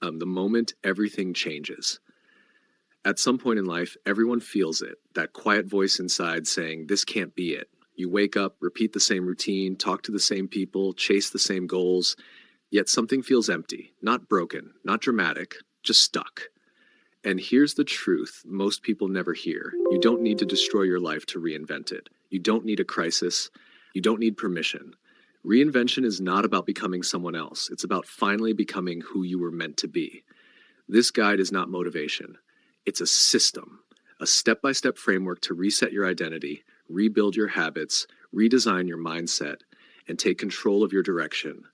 The moment everything changes. At some point in life, everyone feels it, that quiet voice inside saying, this can't be it. You wake up, repeat the same routine, talk to the same people, chase the same goals, yet something feels empty, not broken, not dramatic, just stuck. And here's the truth most people never hear. You don't need to destroy your life to reinvent it. You don't need a crisis. You don't need permission. Reinvention is not about becoming someone else. It's about finally becoming who you were meant to be. This guide is not motivation. It's a system, a step-by-step framework to reset your identity, rebuild your habits, redesign your mindset, and take control of your direction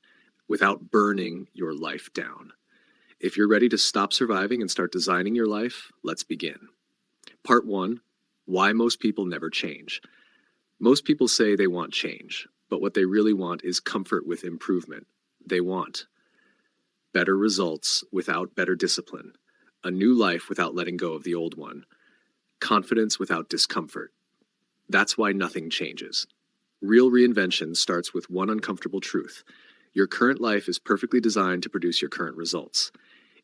without burning your life down. If you're ready to stop surviving and start designing your life, let's begin. Part 1, why most people never change. Most people say they want change, but what they really want is comfort with improvement. They want better results without better discipline, a new life without letting go of the old one, confidence without discomfort. That's why nothing changes. Real reinvention starts with one uncomfortable truth. Your current life is perfectly designed to produce your current results.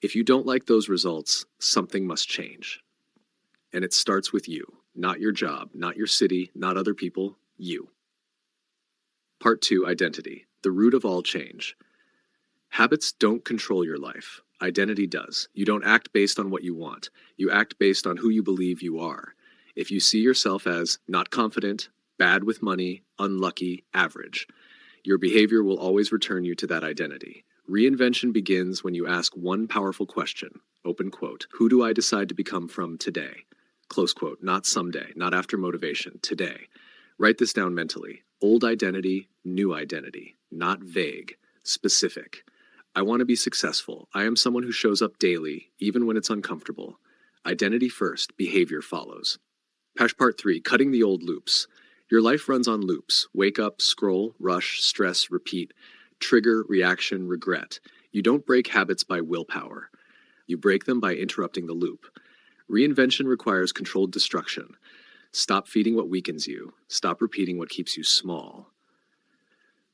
If you don't like those results, something must change. And it starts with you, not your job, not your city, not other people, you. Part 2, identity, the root of all change. Habits don't control your life. Identity does. You don't act based on what you want. You act based on who you believe you are. If you see yourself as not confident, bad with money, unlucky, average, your behavior will always return you to that identity. Reinvention begins when you ask one powerful question, open quote, who do I decide to become from today? Close quote, not someday, not after motivation, today. Write this down mentally. Old identity, new identity, not vague, specific. I want to be successful. I am someone who shows up daily, even when it's uncomfortable. Identity first, behavior follows. Part 3, cutting the old loops. Your life runs on loops. Wake up, scroll, rush, stress, repeat. Trigger, reaction, regret. You don't break habits by willpower. You break them by interrupting the loop. Reinvention requires controlled destruction. Stop feeding what weakens you. Stop repeating what keeps you small.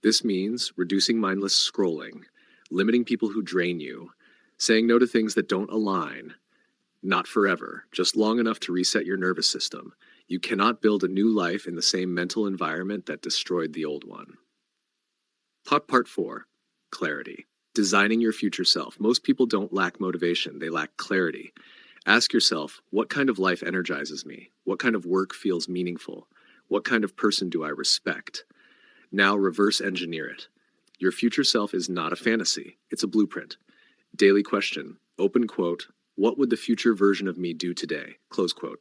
This means reducing mindless scrolling, limiting people who drain you, saying no to things that don't align. Not forever, just long enough to reset your nervous system. You cannot build a new life in the same mental environment that destroyed the old one. Part 4, clarity. Designing your future self. Most people don't lack motivation, they lack clarity. Ask yourself, what kind of life energizes me? What kind of work feels meaningful? What kind of person do I respect? Now reverse engineer it. Your future self is not a fantasy, it's a blueprint. Daily question, open quote, what would the future version of me do today? Close quote.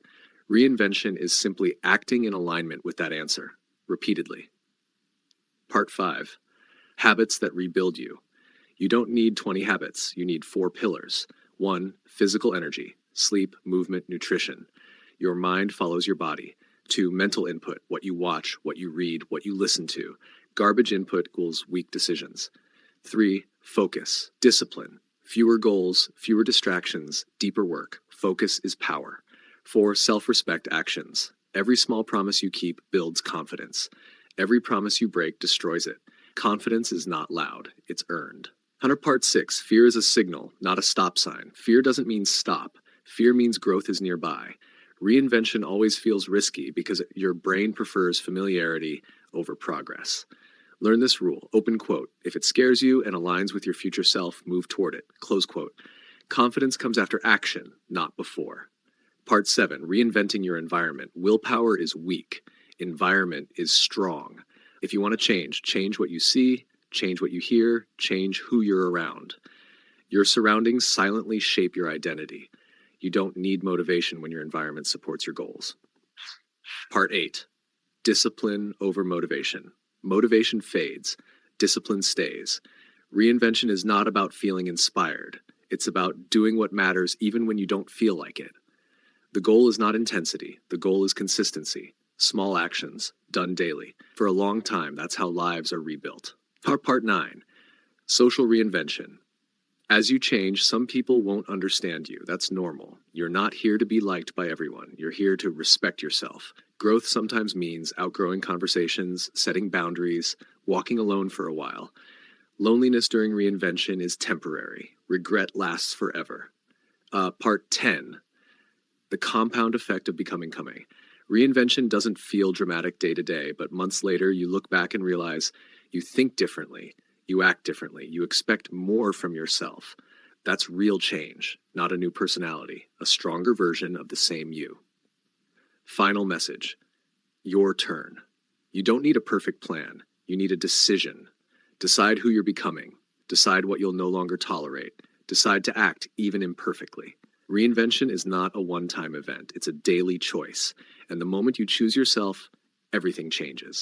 Reinvention is simply acting in alignment with that answer, repeatedly. Part 5, habits that rebuild you. You don't need 20 habits, you need 4 pillars. 1, physical energy, sleep, movement, nutrition. Your mind follows your body. 2, mental input, what you watch, what you read, what you listen to. Garbage input equals weak decisions. 3, focus, discipline. Fewer goals, fewer distractions, deeper work. Focus is power. 4, self-respect actions. Every small promise you keep builds confidence. Every promise you break destroys it. Confidence is not loud, it's earned. Part 6, fear is a signal, not a stop sign. Fear doesn't mean stop. Fear means growth is nearby. Reinvention always feels risky because your brain prefers familiarity over progress. Learn this rule, open quote, if it scares you and aligns with your future self, move toward it, close quote. Confidence comes after action, not before. Part 7, reinventing your environment. Willpower is weak. Environment is strong. If you want to change what you see, change what you hear, change who you're around. Your surroundings silently shape your identity. You don't need motivation when your environment supports your goals. Part 8, discipline over motivation. Motivation fades, discipline stays. Reinvention is not about feeling inspired. It's about doing what matters even when you don't feel like it. The goal is not intensity, the goal is consistency. Small actions, done daily. For a long time, that's how lives are rebuilt. Part 9, social reinvention. As you change, some people won't understand you. That's normal. You're not here to be liked by everyone. You're here to respect yourself. Growth sometimes means outgrowing conversations, setting boundaries, walking alone for a while. Loneliness during reinvention is temporary. Regret lasts forever. Part 10, the compound effect of becoming coming. Reinvention doesn't feel dramatic day to day, but months later you look back and realize you think differently, you act differently, you expect more from yourself. That's real change, not a new personality, a stronger version of the same you. Final message. Your turn. You don't need a perfect plan. You need a decision. Decide who you're becoming. Decide what you'll no longer tolerate. Decide to act even imperfectly. Reinvention is not a one-time event. It's a daily choice. And the moment you choose yourself, everything changes.